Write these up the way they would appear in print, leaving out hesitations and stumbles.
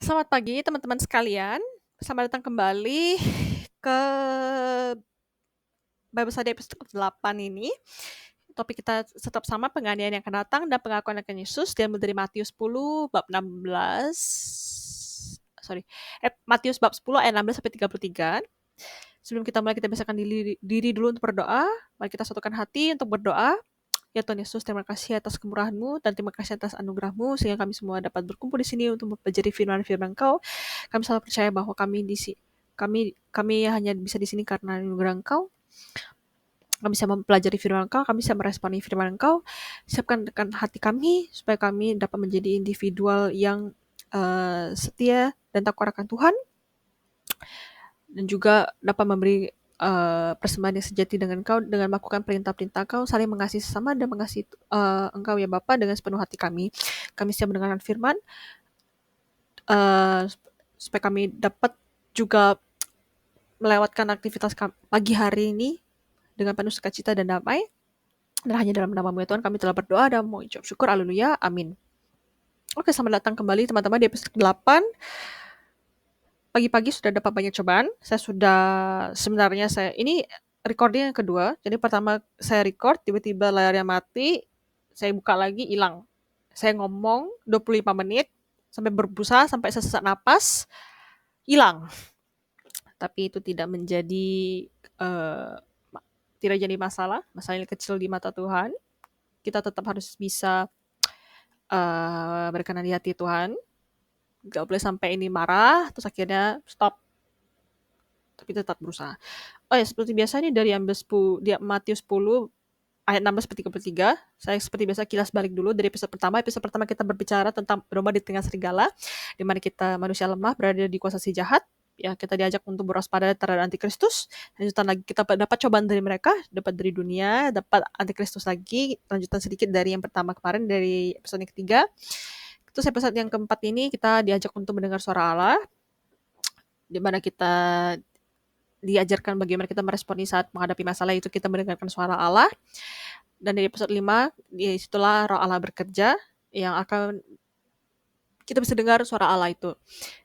Selamat pagi teman-teman sekalian, selamat datang kembali ke Bible Study episode ke-8 ini. Topik kita tetap sama, penganiayaan yang akan datang dan pengakuan akan Yesus, diambil dari Matius 10 bab 16. Matius bab 10 ayat 16 sampai 33. Sebelum kita mulai, kita biasakan diri dulu untuk berdoa. Mari kita satukan hati untuk berdoa. Ya Tuhan Yesus, terima kasih atas kemurahan-Mu dan terima kasih atas anugerah-Mu sehingga kami semua dapat berkumpul di sini untuk mempelajari firman-firman Engkau. Kami selalu percaya bahwa kami hanya bisa di sini karena anugerah Engkau. Kami bisa mempelajari firman Engkau, kami bisa meresponi firman Engkau. Siapkan hati kami supaya kami dapat menjadi individual yang setia dan takwa akan Tuhan, dan juga dapat memberi persembahan yang sejati dengan Engkau, dengan melakukan perintah-perintah Engkau, saling mengasihi sesama dan mengasihi Engkau ya Bapa dengan sepenuh hati kami. Kami siap mendengarkan firman, supaya kami dapat juga melewatkan aktivitas pagi hari ini dengan penuh sukacita dan damai. Dan hanya dalam nama-Mu ya Tuhan kami telah berdoa dan mengucap syukur. Haleluya, amin. Oke, selamat datang kembali teman-teman di episode 8. Pagi-pagi sudah dapat banyak cobaan. Ini recording yang kedua. Jadi pertama saya record, tiba-tiba layarnya mati, saya buka lagi, hilang. Saya ngomong 25 menit, sampai berbusa, sampai sesak napas, hilang. Tapi itu tidak jadi masalah. Masalahnya kecil di mata Tuhan. Kita tetap harus bisa berkenan di hati Tuhan. Gak boleh sampai ini marah, terus akhirnya stop. Tapi tetap berusaha. Oh ya, seperti biasa nih dari Matius 10 ayat 16 sampai 33. Saya seperti biasa kilas balik dulu dari episode pertama. Episode pertama kita berbicara tentang domba di tengah serigala, di mana kita manusia lemah berada di kuasa si jahat. Ya, kita diajak untuk berwaspada terhadap antikristus. Lanjutan lagi kita dapat cobaan dari mereka, dapat dari dunia, dapat antikristus lagi. Lanjutan sedikit dari yang pertama kemarin, dari episode yang ketiga. Terus episode yang keempat ini kita diajak untuk mendengar suara Allah, di mana kita diajarkan bagaimana kita meresponi saat menghadapi masalah itu, kita mendengarkan suara Allah. Dan dari episode 5, disitulah roh Allah bekerja, yang akan kita bisa dengar suara Allah itu.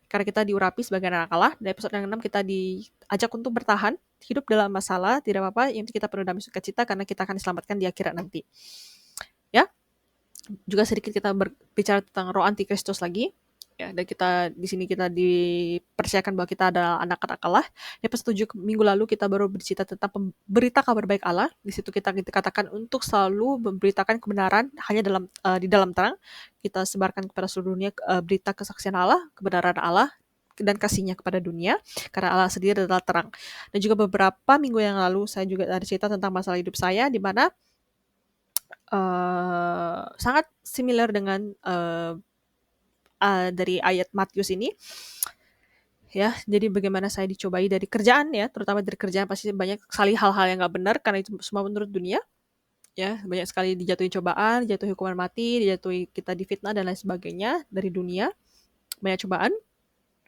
Karena kita diurapi sebagai anak Allah. Di episode yang 6 kita diajak untuk bertahan, hidup dalam masalah, tidak apa-apa, yang kita penuh damai sukacita karena kita akan diselamatkan di akhirat nanti. Ya, juga sedikit kita berbicara tentang roh antikristus lagi. Ya, dan di sini kita dipercayakan bahwa kita adalah anak-anak Allah. Di episode 7 minggu lalu kita baru bercerita tentang berita kabar baik Allah. Di situ kita dikatakan untuk selalu memberitakan kebenaran hanya di dalam terang. Kita sebarkan kepada seluruh dunia berita kesaksian Allah, kebenaran Allah, dan kasihnya kepada dunia, karena Allah sendiri adalah terang. Dan juga beberapa minggu yang lalu saya juga ada cerita tentang masalah hidup saya, di mana sangat similar dengan dari ayat Matius ini. Ya, jadi bagaimana saya dicobai dari kerjaan ya, terutama dari kerjaan pasti banyak sekali hal-hal yang nggak benar karena itu semua menurut dunia. Ya, banyak sekali dijatuhi cobaan, dijatuhi hukuman mati, dijatuhi kita difitnah dan lain sebagainya dari dunia. Banyak cobaan.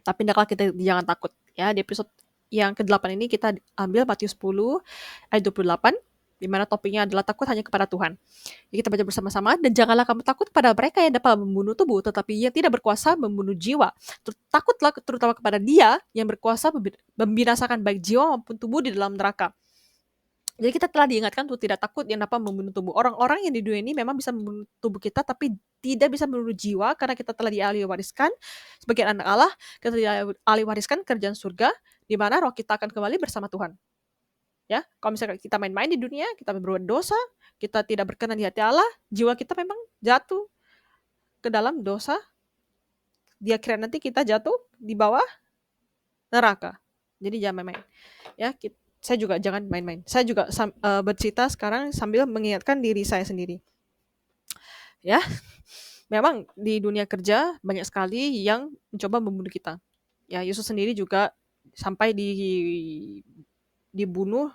Tapi hendaklah kita jangan takut. Ya, di episode yang ke-8 ini kita ambil Matius 10 ayat 28, di mana topiknya adalah takut hanya kepada Tuhan. Jadi kita baca bersama-sama, dan janganlah kamu takut kepada mereka yang dapat membunuh tubuh, tetapi yang tidak berkuasa membunuh jiwa. Takutlah terutama kepada Dia yang berkuasa membinasakan baik jiwa maupun tubuh di dalam neraka. Jadi kita telah diingatkan untuk tidak takut yang dapat membunuh tubuh. Orang-orang yang di dunia ini memang bisa membunuh tubuh kita, tapi tidak bisa membunuh jiwa, karena kita telah dialih wariskan sebagai anak Allah, kita dialih wariskan kerjaan surga, di mana roh kita akan kembali bersama Tuhan. Ya, kalau misalnya kita main-main di dunia, kita berbuat dosa, kita tidak berkenan di hati Allah, jiwa kita memang jatuh ke dalam dosa. Di akhirat nanti kita jatuh di bawah neraka. Jadi jangan main-main. Ya, saya juga jangan main-main. Saya juga bercerita sekarang sambil mengingatkan diri saya sendiri. Ya, memang di dunia kerja banyak sekali yang mencoba membunuh kita. Ya, Yesus sendiri juga sampai dibunuh.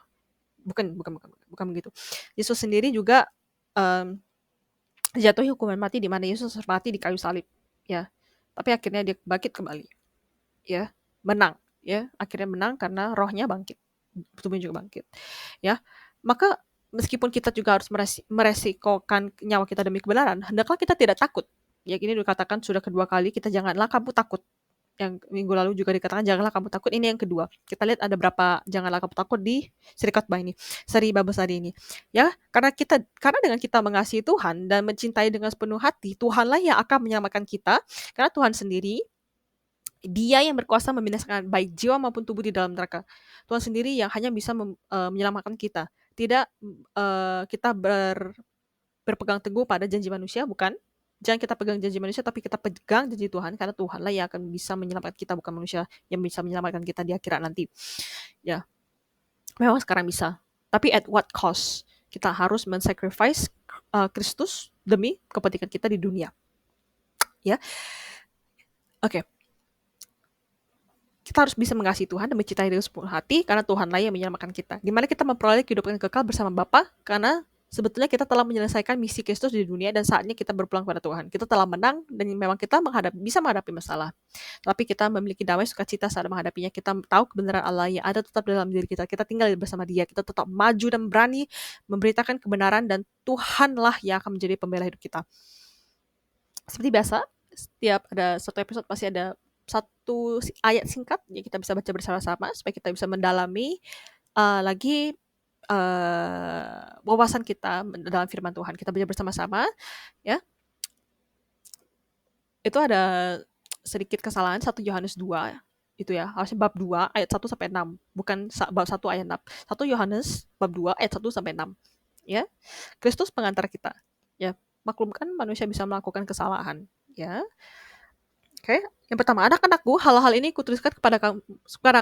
Bukan begitu. Yesus sendiri juga dijatuhi hukuman mati, di mana Yesus mati di kayu salib. Ya, tapi akhirnya dia bangkit kembali. Ya, menang. Ya, akhirnya menang karena rohnya bangkit, tubuhnya juga bangkit. Ya, maka meskipun kita juga harus meresikokan nyawa kita demi kebenaran, hendaklah kita tidak takut. Ya, ini dikatakan sudah kedua kali, kita janganlah kamu takut. yang minggu lalu juga dikatakan janganlah kamu takut. Ini yang kedua. Kita lihat ada berapa janganlah kamu takut di seri khotbah ini, seri bab besar ini. Ya, karena dengan kita mengasihi Tuhan dan mencintai dengan sepenuh hati, Tuhanlah yang akan menyelamatkan kita. Karena Tuhan sendiri Dia yang berkuasa membinasakan baik jiwa maupun tubuh di dalam neraka. Tuhan sendiri yang hanya bisa menyelamatkan kita. Tidak kita berpegang teguh pada janji manusia, bukan. Jangan kita pegang janji manusia, tapi kita pegang janji Tuhan, karena Tuhanlah yang akan bisa menyelamatkan kita, bukan manusia yang bisa menyelamatkan kita di akhirat nanti. Ya, memang sekarang bisa. Tapi at what cost? Kita harus men-sacrifice Kristus demi kepentingan kita di dunia. Ya, oke. Kita harus bisa mengasihi Tuhan dan mencintai dengan sepenuh hati, karena Tuhanlah yang menyelamatkan kita. Di mana kita memperoleh kehidupan kekal bersama Bapa, karena sebetulnya kita telah menyelesaikan misi Kristus di dunia dan saatnya kita berpulang kepada Tuhan. Kita telah menang dan memang kita bisa menghadapi masalah. Tapi kita memiliki damai sukacita saat menghadapinya. Kita tahu kebenaran Allah yang ada tetap dalam diri kita. Kita tinggal bersama Dia. Kita tetap maju dan berani memberitakan kebenaran, dan Tuhanlah yang akan menjadi pembela hidup kita. Seperti biasa, setiap ada satu episode pasti ada satu ayat singkat yang kita bisa baca bersama-sama supaya kita bisa mendalami lagi wawasan kita dalam firman Tuhan. Kita baca bersama-sama, ya. Itu ada sedikit kesalahan 1 Yohanes 2 itu ya, harusnya bab 2 ayat 1 sampai 6, bukan bab 1 ayat 6. 1 Yohanes bab 2 ayat 1 sampai 6. Ya. Kristus pengantar kita. Ya, maklumkan manusia bisa melakukan kesalahan, ya. Oke, yang pertama, anak-anakku, hal-hal ini kutuliskan kepada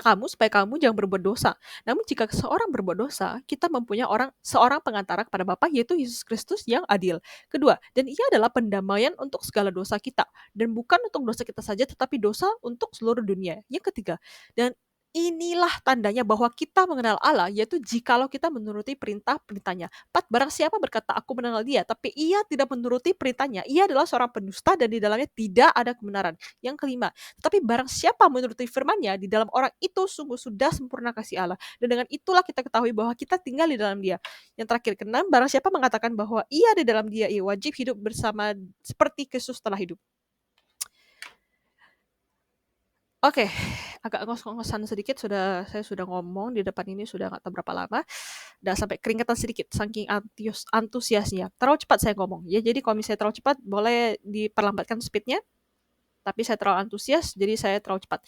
kamu supaya kamu jangan berbuat dosa. Namun jika seorang berbuat dosa, kita mempunyai seorang pengantara kepada Bapa, yaitu Yesus Kristus yang adil. Kedua, dan ia adalah pendamaian untuk segala dosa kita, dan bukan untuk dosa kita saja, tetapi dosa untuk seluruh dunia. Yang ketiga, dan inilah tandanya bahwa kita mengenal Allah, yaitu jikalau kita menuruti perintah-perintahnya. 4. Barang siapa berkata, aku mengenal Dia, tapi ia tidak menuruti perintahnya, ia adalah seorang pendusta dan di dalamnya tidak ada kebenaran. Yang kelima, tetapi barang siapa menuruti firman-Nya, di dalam orang itu sungguh sudah sempurna kasih Allah. Dan dengan itulah kita ketahui bahwa kita tinggal di dalam Dia. Yang terakhir, keenam, barang siapa mengatakan bahwa ia di dalam Dia, ia wajib hidup bersama seperti Kristus telah hidup. Oke, agak ngos-ngosan sedikit, saya sudah ngomong di depan ini sudah nggak tahu berapa lama, udah sampai keringetan sedikit saking antusiasnya. Terlalu cepat saya ngomong, ya. Jadi kalau misalnya terlalu cepat, boleh diperlambatkan speednya. Tapi saya terlalu antusias, jadi saya terlalu cepat.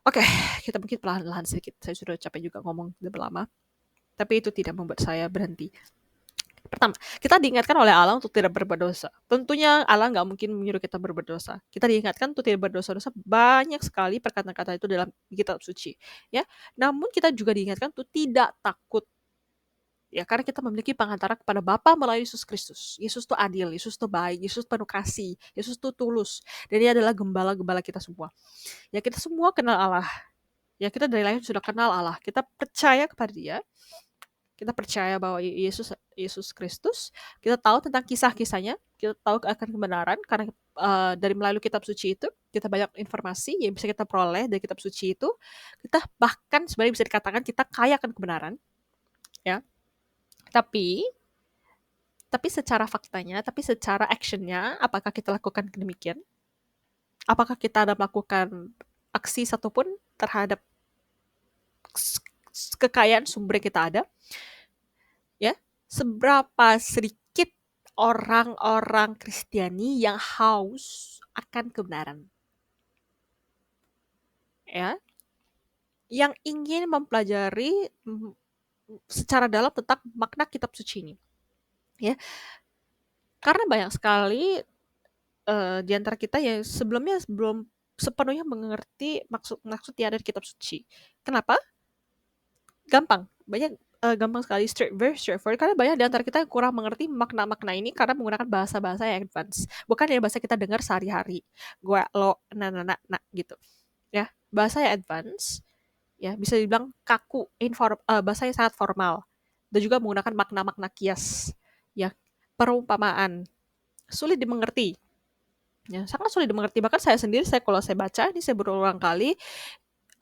Oke, kita mungkin perlahan-lahan sedikit. Saya sudah capek juga ngomong udah lama. Tapi itu tidak membuat saya berhenti. Pertama, kita diingatkan oleh Allah untuk tidak berbuat dosa. Tentunya Allah nggak mungkin menyuruh kita berbuat dosa. Kita diingatkan untuk tidak berdosa-dosa. Banyak sekali perkataan-kata itu dalam kitab suci. Ya, namun kita juga diingatkan untuk tidak takut. Ya, karena kita memiliki pengantara kepada Bapa melalui Yesus Kristus. Yesus itu adil, Yesus itu baik, Yesus penuh kasih, Yesus itu tulus. Dan Dia adalah gembala-gembala kita semua. Ya, kita semua kenal Allah. Ya, kita dari lahir sudah kenal Allah. Kita percaya kepada Dia. Kita percaya bahwa Yesus Kristus, kita tahu tentang kisah-kisahnya, kita tahu akan kebenaran, karena dari melalui kitab suci itu, kita banyak informasi yang bisa kita peroleh dari kitab suci itu. Kita bahkan sebenarnya bisa dikatakan kita kaya akan kebenaran, ya. Tapi secara faktanya, tapi secara actionnya, apakah kita lakukan demikian? Apakah kita ada melakukan aksi satupun terhadap kekayaan sumber yang kita ada? Ya, seberapa sedikit orang-orang Kristiani yang haus akan kebenaran, ya, yang ingin mempelajari secara dalam tentang makna kitab suci ini, ya. Karena banyak sekali di antara kita yang sebelumnya belum sepenuhnya mengerti maksud yang ada di kitab suci. Kenapa? Gampang, gampang sekali, straightforward, karena banyak di antara kita yang kurang mengerti makna-makna ini karena menggunakan bahasa-bahasa yang advance, bukan yang bahasa kita dengar sehari-hari, gua, lo, na, gitu, ya. Bahasa yang advance, ya, bisa dibilang kaku, bahasa yang sangat formal, dan juga menggunakan makna-makna kias, ya, perumpamaan, sulit dimengerti, ya, sangat sulit dimengerti. Bahkan saya sendiri, kalau saya baca, ini saya berulang kali,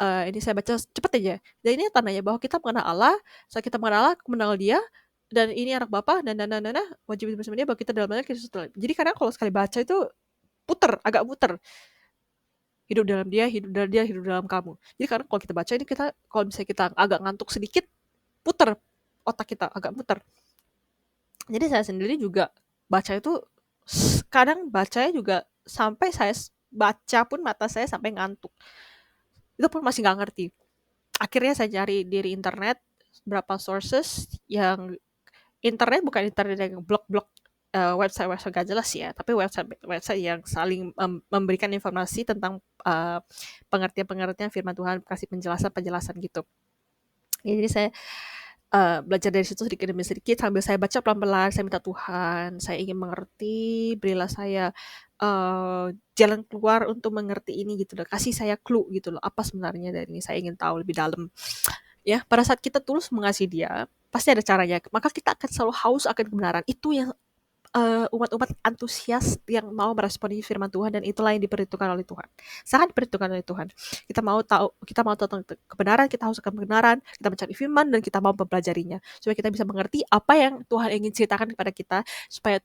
ini saya baca cepet aja. Dan ini tandanya bahwa kita mengenal Allah, saat kita mengenal Allah, mengenal Dia, dan ini anak Bapa, dan wajib bersama Dia, bahwa kita dalam Kristus. Jadi kadang kalau sekali baca itu agak puter hidup dalam dia, hidup dalam kamu. Jadi karena kalau kita baca ini, kalau misalnya kita agak ngantuk sedikit, puter otak kita, agak puter. Jadi saya sendiri juga baca itu, kadang bacanya juga sampai saya baca pun mata saya sampai ngantuk. Itu pun masih nggak ngerti. Akhirnya saya cari di internet berapa sources yang internet, bukan internet yang blog-blog, website-website gak jelas ya, tapi website yang saling memberikan informasi tentang pengertian-pengertian firman Tuhan, kasih penjelasan-penjelasan gitu. Ya, jadi saya belajar dari situ sedikit demi sedikit, sambil saya baca pelan-pelan, saya minta Tuhan, saya ingin mengerti, berilah saya jalan keluar untuk mengerti ini gitu loh, kasih saya clue gitu loh, apa sebenarnya dari ini, saya ingin tahu lebih dalam. Ya, pada saat kita tulus mengasihi dia, pasti ada caranya. Maka kita akan selalu haus akan kebenaran. Itu yang umat-umat antusias yang mau meresponi firman Tuhan, dan itulah yang diperhitungkan oleh Tuhan. Sangat diperhitungkan oleh Tuhan. Kita mau tahu tentang kebenaran, kita haus akan kebenaran, kita mencari firman, dan kita mau mempelajarinya. Supaya kita bisa mengerti apa yang Tuhan ingin ceritakan kepada kita, supaya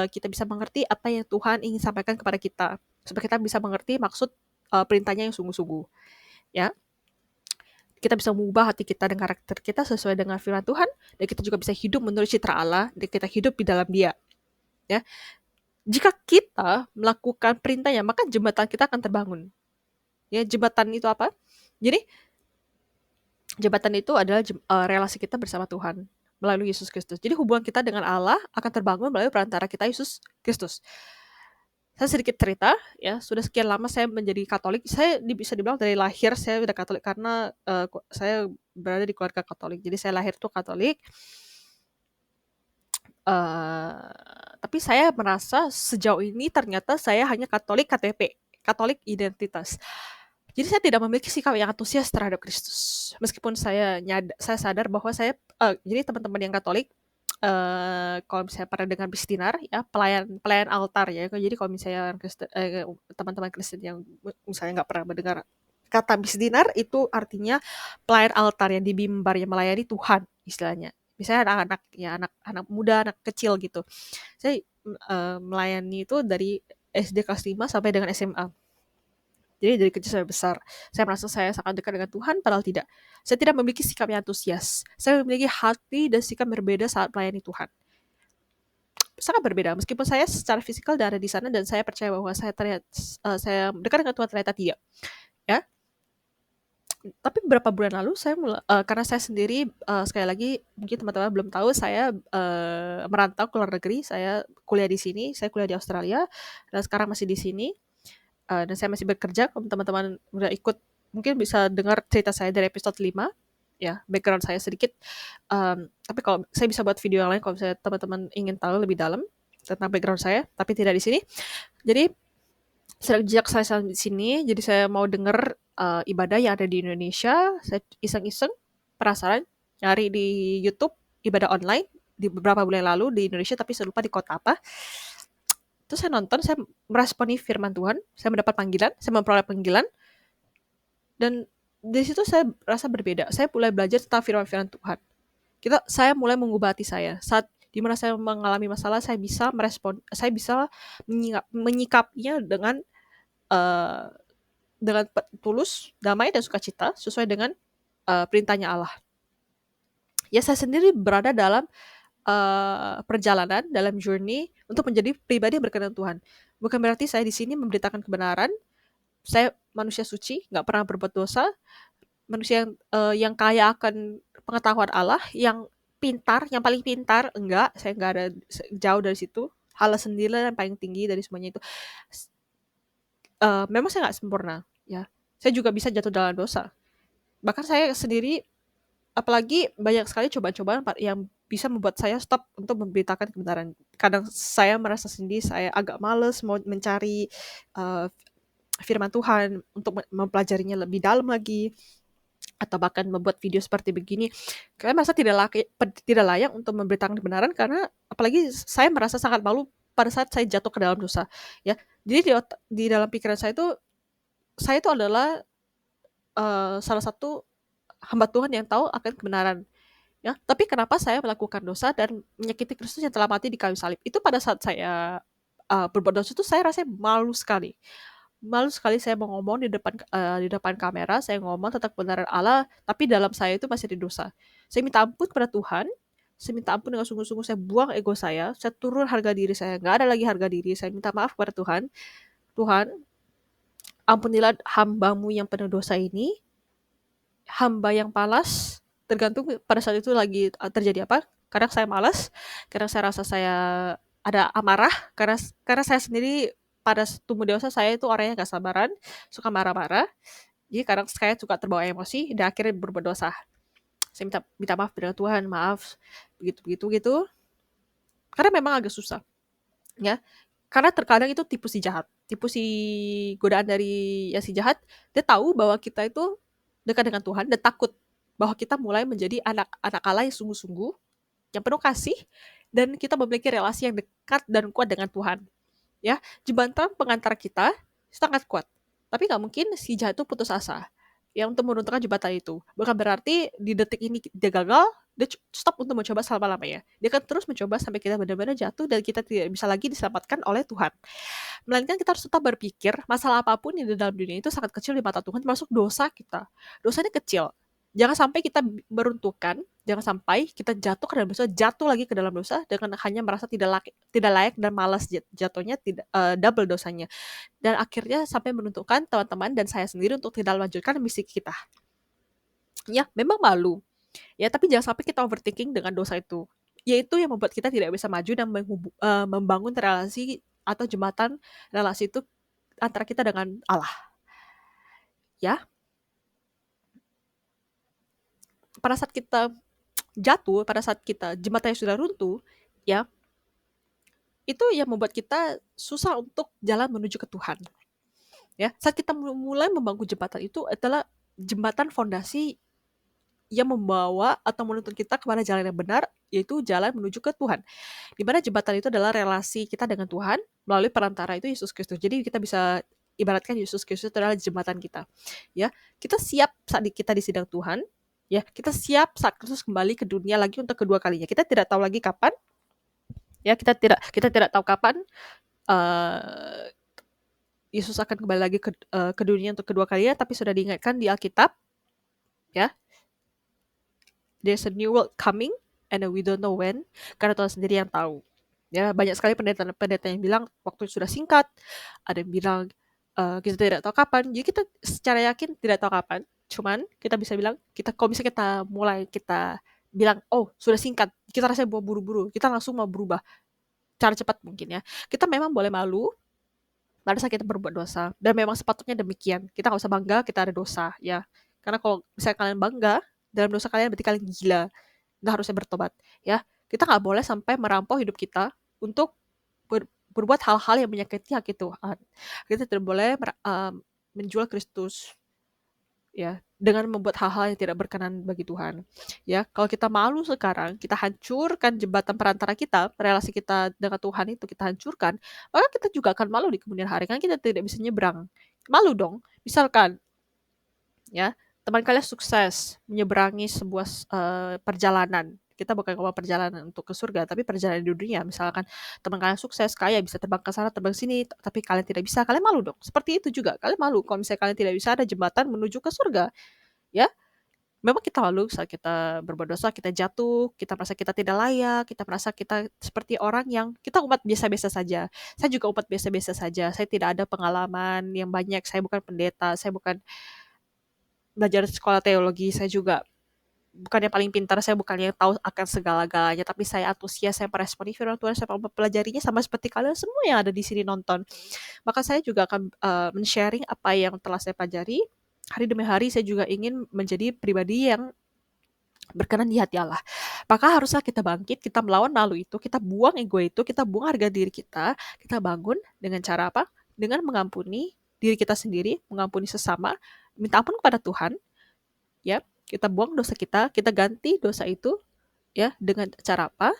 kita bisa mengerti apa yang Tuhan ingin sampaikan kepada kita, supaya kita bisa mengerti maksud perintahnya yang sungguh-sungguh. Ya, kita bisa mengubah hati kita dan karakter kita sesuai dengan firman Tuhan, dan kita juga bisa hidup menurut citra Allah, dan kita hidup di dalam Dia. Ya, jika kita melakukan perintahnya, maka jembatan kita akan terbangun. Ya, jembatan itu apa? Jadi jembatan itu adalah relasi kita bersama Tuhan melalui Yesus Kristus. Jadi hubungan kita dengan Allah akan terbangun melalui perantara kita, Yesus Kristus. Saya sedikit cerita, ya, sudah sekian lama saya menjadi Katolik. Saya bisa dibilang dari lahir saya udah Katolik, karena saya berada di keluarga Katolik. Jadi saya lahir tuh Katolik. Tapi saya merasa sejauh ini ternyata saya hanya Katolik KTP, Katolik identitas. Jadi saya tidak memiliki sikap yang antusias terhadap Kristus. Meskipun saya sadar bahwa jadi teman-teman yang Katolik, kalau misalnya pernah dengar bisdinar, ya, pelayan altar ya. Jadi kalau misalnya teman-teman Kristen yang misalnya nggak pernah mendengar kata bisdinar, itu artinya pelayan altar yang di mimbar, yang melayani Tuhan istilahnya. Misalnya anak-anak, ya, anak muda, anak kecil gitu. Saya melayani itu dari SD kelas 5 sampai dengan SMA. Jadi dari kecil sampai besar, saya merasa saya sangat dekat dengan Tuhan, padahal tidak. Saya tidak memiliki sikap yang antusias. Saya memiliki hati dan sikap berbeda saat melayani Tuhan. Sangat berbeda. Meskipun saya secara fisikal ada di sana, dan saya percaya bahwa saya dekat dengan Tuhan, ternyata tidak. Ya. Tapi beberapa bulan lalu saya karena saya sendiri, sekali lagi mungkin teman-teman belum tahu, saya merantau ke luar negeri. Saya kuliah di sini, saya kuliah di Australia, dan sekarang masih di sini. Dan saya masih bekerja. Kalau teman-teman udah ikut, mungkin bisa dengar cerita saya dari episode 5, ya, background saya sedikit. Tapi kalau saya bisa buat video yang lain kalau misalnya teman-teman ingin tahu lebih dalam tentang background saya, tapi tidak di sini. Jadi sejak saya di sini, jadi saya mau dengar ibadah yang ada di Indonesia. Saya iseng-iseng penasaran, nyari di YouTube ibadah online di beberapa bulan lalu di Indonesia, tapi saya lupa di kota apa. Terus saya nonton, saya meresponi firman Tuhan, saya mendapat panggilan, saya memperoleh panggilan, dan di situ saya rasa berbeda. Saya mulai belajar tentang firman-firman Tuhan. Saya mulai mengubah hati saya. Saat dimana saya mengalami masalah, saya bisa menyikapinya dengan tulus, damai, dan sukacita sesuai dengan perintahnya Allah. Ya, saya sendiri berada dalam perjalanan, dalam journey untuk menjadi pribadi yang berkenan Tuhan. Bukan berarti saya di sini memberitakan kebenaran. Saya manusia suci, nggak pernah berbuat dosa, manusia yang kaya akan pengetahuan Allah, yang pintar, yang paling pintar, enggak, saya nggak ada, jauh dari situ. Allah sendiri yang paling tinggi dari semuanya itu. Memang saya nggak sempurna, ya. Saya juga bisa jatuh dalam dosa. Bahkan saya sendiri, apalagi banyak sekali cobaan-cobaan yang bisa membuat saya stop untuk memberitakan kebenaran. Kadang saya merasa sendiri, saya agak males mau mencari firman Tuhan untuk mempelajarinya lebih dalam lagi, atau bahkan membuat video seperti begini. Saya merasa tidak layak untuk memberitakan kebenaran, karena apalagi saya merasa sangat malu pada saat saya jatuh ke dalam dosa. Ya, jadi di dalam pikiran saya itu adalah salah satu hamba Tuhan yang tahu akan kebenaran. Ya, tapi kenapa saya melakukan dosa dan menyakiti Kristus yang telah mati di kayu salib? Itu pada saat saya berbuat dosa itu saya rasa malu sekali. malu sekali saya mau ngomong di depan kamera, saya ngomong tentang kebenaran Allah, tapi dalam saya itu masih ada dosa. Saya minta ampun kepada Tuhan, saya minta ampun dengan sungguh-sungguh, saya buang ego saya turun harga diri saya, nggak ada lagi harga diri, saya minta maaf kepada Tuhan. Tuhan, ampunilah hambamu yang penuh dosa ini, hamba yang malas, tergantung pada saat itu lagi terjadi apa. Kadang saya malas, kadang saya rasa saya ada amarah, karena saya sendiri pada tumbuh dewasa saya itu orangnya gak sabaran, suka marah-marah. Jadi kadang saya suka terbawa emosi dan akhirnya berbuat dosa. Saya minta minta maaf dengan Tuhan, maaf begitu gitu. Karena memang agak susah, ya. Karena terkadang itu tipu si godaan dari si jahat, dia tahu bahwa kita itu dekat dengan Tuhan dan takut bahwa kita mulai menjadi anak-anak Allah yang sungguh-sungguh, yang penuh kasih, dan kita memiliki relasi yang dekat dan kuat dengan Tuhan. Ya, jembatan pengantar kita sangat kuat. Tapi nggak mungkin si jahat itu putus asa ya untuk meruntuhkan jembatan itu. Bukan berarti di detik ini dia gagal, dia stop untuk mencoba selama-lamanya. Dia akan terus mencoba sampai kita benar-benar jatuh dan kita tidak bisa lagi diselamatkan oleh Tuhan. Melainkan kita harus tetap berpikir masalah apapun yang di dalam dunia itu sangat kecil di mata Tuhan, termasuk dosa kita. Dosanya kecil. Jangan sampai kita meruntuhkan, jangan sampai kita jatuh ke dalam dosa, jatuh lagi ke dalam dosa dengan hanya merasa tidak layak dan malas jatuhnya, tidak double dosanya. Dan akhirnya sampai menentukan teman-teman dan saya sendiri untuk tidak melanjutkan misi kita. Ya, memang malu. Ya, tapi jangan sampai kita overthinking dengan dosa itu. Yaitu yang membuat kita tidak bisa maju dan membangun relasi atau jembatan relasi itu antara kita dengan Allah. Ya, pada saat kita jatuh, pada saat kita jembatannya sudah runtuh, ya, itu yang membuat kita susah untuk jalan menuju ke Tuhan. Ya, saat kita mulai membangun jembatan itu adalah jembatan fondasi yang membawa atau menuntun kita kepada jalan yang benar, yaitu jalan menuju ke Tuhan. Di mana jembatan itu adalah relasi kita dengan Tuhan melalui perantara itu Yesus Kristus. Jadi kita bisa ibaratkan Yesus Kristus adalah jembatan kita. Ya, kita siap saat kita di sidang Tuhan. Ya, kita siap saat Kristus kembali ke dunia lagi untuk kedua kalinya. Kita tidak tahu lagi kapan. Ya, kita tidak tahu kapan Yesus akan kembali lagi ke dunia untuk kedua kalinya, tapi sudah diingatkan di Alkitab. Ya, there's a new world coming and we don't know when, karena Tuhan sendiri yang tahu. Ya, banyak sekali pendeta yang bilang waktu sudah singkat, ada yang bilang kita tidak tahu kapan. Jadi kita secara yakin tidak tahu kapan. Cuman kita bisa bilang kalau misalnya kita bilang oh sudah singkat, kita rasanya buru-buru, kita langsung mau berubah cara cepat mungkin ya. Kita memang boleh malu pada saat kita berbuat dosa, dan memang sepatutnya demikian. Kita nggak usah bangga kita ada dosa ya. Karena kalau misalnya kalian bangga dalam dosa kalian, berarti kalian gila. Nggak harusnya bertobat ya. Kita nggak boleh sampai merampau hidup kita untuk berbuat hal-hal yang menyakiti hati Tuhan. Kita tidak boleh menjual Kristus ya dengan membuat hal-hal yang tidak berkenan bagi Tuhan. Ya, kalau kita malu sekarang, kita hancurkan jembatan perantara kita, relasi kita dengan Tuhan itu kita hancurkan, maka kita juga akan malu di kemudian hari kan kita tidak bisa nyebrang. Malu dong. Misalkan ya, teman kalian sukses menyeberangi sebuah perjalanan. Kita bukan ngomong perjalanan untuk ke surga, tapi perjalanan di dunia. Misalkan teman kalian sukses, kaya, bisa terbang ke sana, terbang sini, tapi kalian tidak bisa, kalian malu dong. Seperti itu juga, kalian malu kalau misalnya kalian tidak bisa ada jembatan menuju ke surga. Ya, memang kita malu saat kita berbuat dosa, kita jatuh, kita merasa kita tidak layak, kita merasa kita seperti orang yang kita umat biasa-biasa saja. Saya juga umat biasa-biasa saja. Saya tidak ada pengalaman yang banyak. Saya bukan pendeta, saya bukan belajar sekolah teologi, saya juga bukan yang paling pintar, saya bukan yang tahu akan segala-galanya, tapi saya antusias, saya meresponi firman Tuhan, saya mempelajarinya sama seperti kalian semua yang ada di sini nonton. Maka saya juga akan men-sharing apa yang telah saya pelajari. Hari demi hari saya juga ingin menjadi pribadi yang berkenan di hati Allah. Maka haruslah kita bangkit, kita melawan malu itu, kita buang ego itu, kita buang harga diri kita bangun dengan cara apa? Dengan mengampuni diri kita sendiri, mengampuni sesama, minta ampun kepada Tuhan, ya. Kita buang dosa kita ganti dosa itu, ya, dengan cara apa?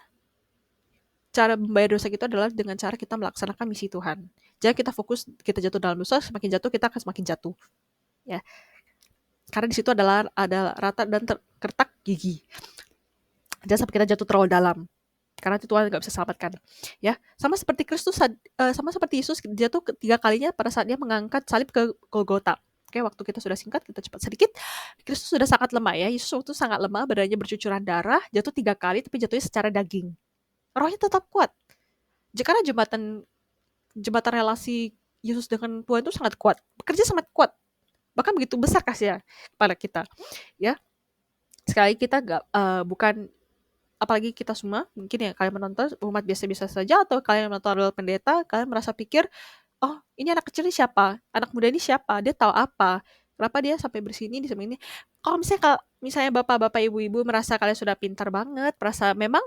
Cara membayar dosa kita adalah dengan cara kita melaksanakan misi Tuhan. Jangan kita fokus kita jatuh dalam dosa, semakin jatuh kita akan semakin jatuh, ya. Karena di situ ada rata dan kertak gigi. Jangan sampai kita jatuh terlalu dalam. karena itu Tuhan nggak bisa selamatkan, ya. Sama seperti Yesus, dia tuh ketiga kalinya pada saat dia mengangkat salib ke Golgota. Oke, waktu kita sudah singkat, kita cepat sedikit. Kristus sudah sangat lemah ya. Yesus waktu sangat lemah, badannya bercucuran darah, jatuh 3 kali, tapi jatuhnya secara daging. Rohnya tetap kuat. Karena jembatan relasi Yesus dengan Tuhan itu sangat kuat, bekerja sangat kuat, bahkan begitu besar kasihnya kepada kita, ya. Sekali kita bukan, apalagi kita semua, mungkin ya kalian menonton umat biasa-biasa saja, atau kalian menonton adalah pendeta, kalian merasa pikir, oh ini anak kecil ini siapa? Anak muda ini siapa? Dia tahu apa? Kenapa dia sampai bersini, di sini? Kalau misalnya bapak-bapak, ibu-ibu merasa kalian sudah pintar banget, merasa memang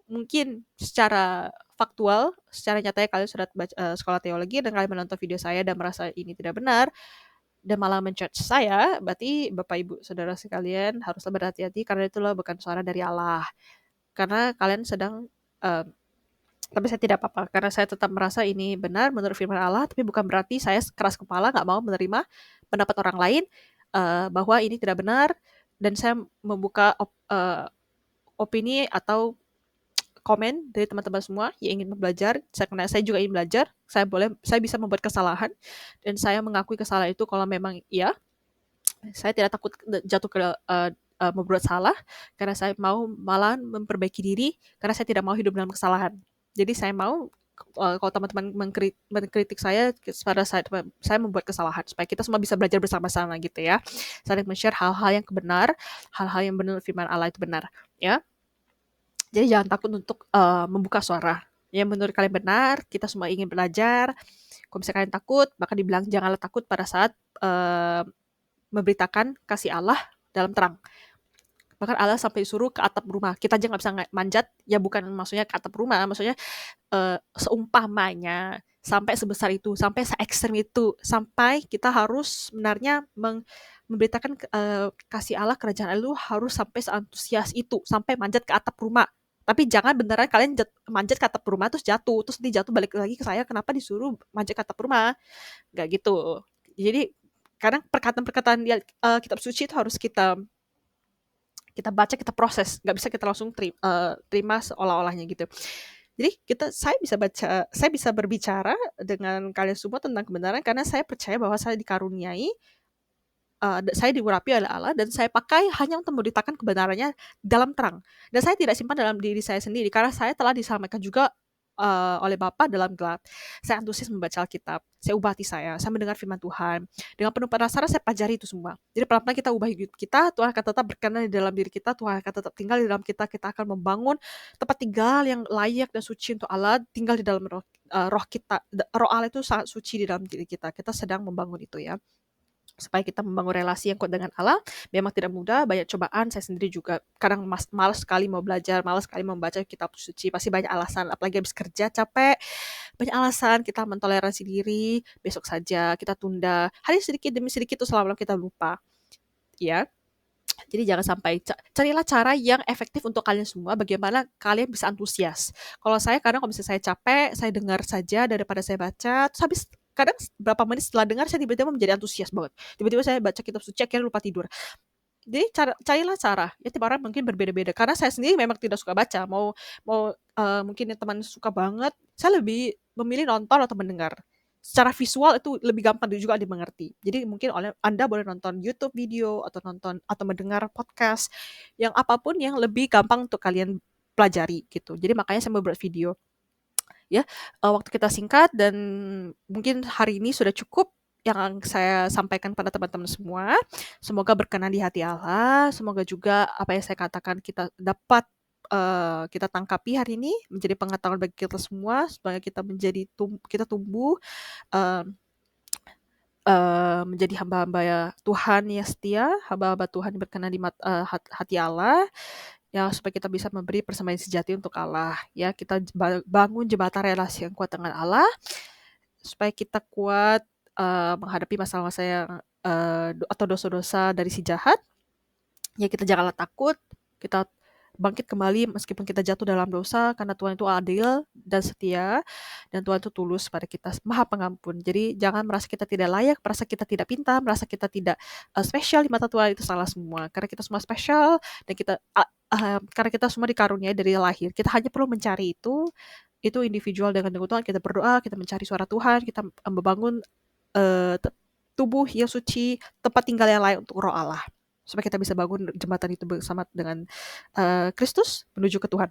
mungkin secara faktual, secara nyatanya kalian sudah sekolah teologi dan kalian menonton video saya dan merasa ini tidak benar, dan malah men-judge saya, berarti Bapak Ibu Saudara sekalian haruslah berhati-hati, karena itulah bukan suara dari Allah. Karena kalian sedang tapi saya tidak apa-apa, karena saya tetap merasa ini benar menurut firman Allah, tapi bukan berarti saya keras kepala nggak mau menerima pendapat orang lain bahwa ini tidak benar, dan saya membuka opini atau komen dari teman-teman semua yang ingin belajar. Karena saya juga ingin belajar, saya bisa membuat kesalahan, dan saya mengakui kesalahan itu kalau memang iya. Saya tidak takut jatuh ke membuat salah, karena saya mau malah memperbaiki diri, karena saya tidak mau hidup dalam kesalahan. Jadi saya mau kalau teman-teman mengkritik saya pada saat saya membuat kesalahan, supaya kita semua bisa belajar bersama-sama gitu ya, saling men-share hal-hal yang benar, hal-hal yang benar firman Allah itu benar, ya. Jadi jangan takut untuk membuka suara. Yang menurut kalian benar, kita semua ingin belajar. Kalau misalnya kalian takut, maka dibilang janganlah takut pada saat memberitakan kasih Allah dalam terang. Bahkan Allah sampai suruh ke atap rumah. Kita aja nggak bisa manjat, ya bukan maksudnya ke atap rumah, maksudnya seumpamanya sampai sebesar itu, sampai se-ekstrem itu, sampai kita harus sebenarnya memberitakan kasih Allah, kerajaan Allah harus sampai seantusias itu, sampai manjat ke atap rumah. Tapi jangan beneran kalian manjat ke atap rumah terus jatuh, terus jatuh balik lagi ke saya, kenapa disuruh manjat ke atap rumah? Nggak gitu. Jadi kadang perkataan-perkataan kitab suci itu harus kita baca, kita proses, nggak bisa kita langsung terima seolah-olahnya gitu. Jadi saya bisa berbicara dengan kalian semua tentang kebenaran karena saya percaya bahwa saya dikaruniai, saya diurapi oleh Allah, dan saya pakai hanya untuk memberitakan kebenarannya dalam terang. Dan saya tidak simpan dalam diri saya sendiri, karena saya telah diselamatkan juga oleh Bapa dalam gelap. Saya antusias membaca Alkitab, saya ubah hati saya mendengar firman Tuhan. Dengan penuh penasaran saya pelajari itu semua. Jadi pelan-pelan kita ubah hidup kita, Tuhan akan tetap berkenan di dalam diri kita, Tuhan akan tetap tinggal di dalam kita akan membangun tempat tinggal yang layak dan suci untuk Allah, tinggal di dalam roh kita. Roh Allah itu sangat suci di dalam diri kita. Kita sedang membangun itu ya. Supaya kita membangun relasi yang kuat dengan Allah, memang tidak mudah, banyak cobaan. Saya sendiri juga kadang malas sekali mau belajar, malas sekali membaca kitab suci, pasti banyak alasan, apalagi habis kerja capek, banyak alasan kita mentoleransi diri, besok saja, kita tunda, hari sedikit demi sedikit, terus lama-lama kita lupa, ya. Jadi jangan sampai, carilah cara yang efektif untuk kalian semua, bagaimana kalian bisa antusias. Kalau saya kadang kalau misalnya saya capek, saya dengar saja daripada saya baca, terus habis kadang berapa menit setelah dengar saya tiba-tiba menjadi antusias banget. Tiba-tiba saya baca kitab suci akhirnya lupa tidur. Jadi carilah cara. Ya tiap orang mungkin berbeda-beda. Karena saya sendiri memang tidak suka baca. Mau mungkin teman suka banget, saya lebih memilih nonton atau mendengar. Secara visual itu lebih gampang juga dimengerti. Jadi mungkin Anda boleh nonton YouTube video atau mendengar podcast yang apapun yang lebih gampang untuk kalian pelajari gitu. Jadi makanya saya membuat video. Ya, waktu kita singkat dan mungkin hari ini sudah cukup yang saya sampaikan pada teman-teman semua. Semoga berkenan di hati Allah, semoga juga apa yang saya katakan kita dapat kita tangkapi hari ini menjadi pengetahuan bagi kita semua, supaya kita kita tumbuh menjadi hamba-hamba ya Tuhan yang setia, hamba-hamba Tuhan yang berkenan di hati Allah. Ya, supaya kita bisa memberi persembahan sejati untuk Allah. Ya, kita bangun jembatan relasi yang kuat dengan Allah, supaya kita kuat menghadapi masalah-masalah yang atau dosa-dosa dari si jahat. Ya, kita janganlah takut, kita bangkit kembali meskipun kita jatuh dalam dosa, karena Tuhan itu adil dan setia, dan Tuhan itu tulus pada kita, Maha Pengampun. Jadi jangan merasa kita tidak layak, merasa kita tidak pintar, merasa kita tidak spesial di mata Tuhan, itu salah semua. Karena kita semua spesial, dan karena kita semua dikaruniai dari lahir. Kita hanya perlu mencari itu individual dengan Tuhan. Kita berdoa, kita mencari suara Tuhan, kita membangun tubuh yang suci, tempat tinggal yang layak untuk Roh Allah, supaya kita bisa bangun jembatan itu bersama dengan Kristus menuju ke Tuhan.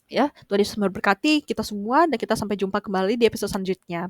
Ya, Tuhan Yesus memberkati kita semua, dan kita sampai jumpa kembali di episode selanjutnya.